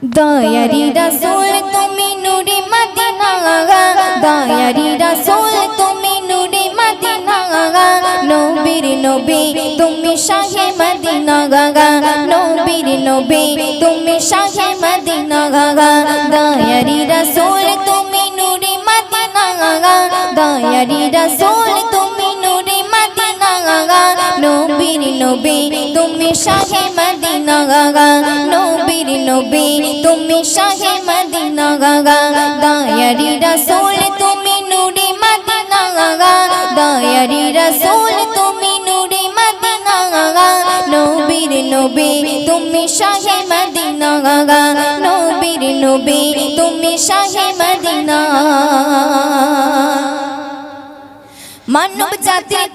দয়ারি রাসূল তুমি নূরে মদিনা, দয়ারি রাসূল তুমি নূরে মদিনা, নবীর নবী তুমি শাহে মদিনা, নবীর নবী তুমি শাহে মদিনা, দয়ারি রাসূল তুমি নূরে মদিনা, দয়ারি রাসূল তুমি নূরে মদিনা, নবীর নবী তুমি শাহে মদিনা, নবীর নবী তুমি শাহে মদিনা, দয়ারি রাসূল তুমি নূরে মদিনা, দয়ারি রাসূল তুমি নূরে মদিনা, নবীর নবী তুমি শাহে মদিনা, নবীর নবী তুমি শাহে মদিনা। মানব জাতির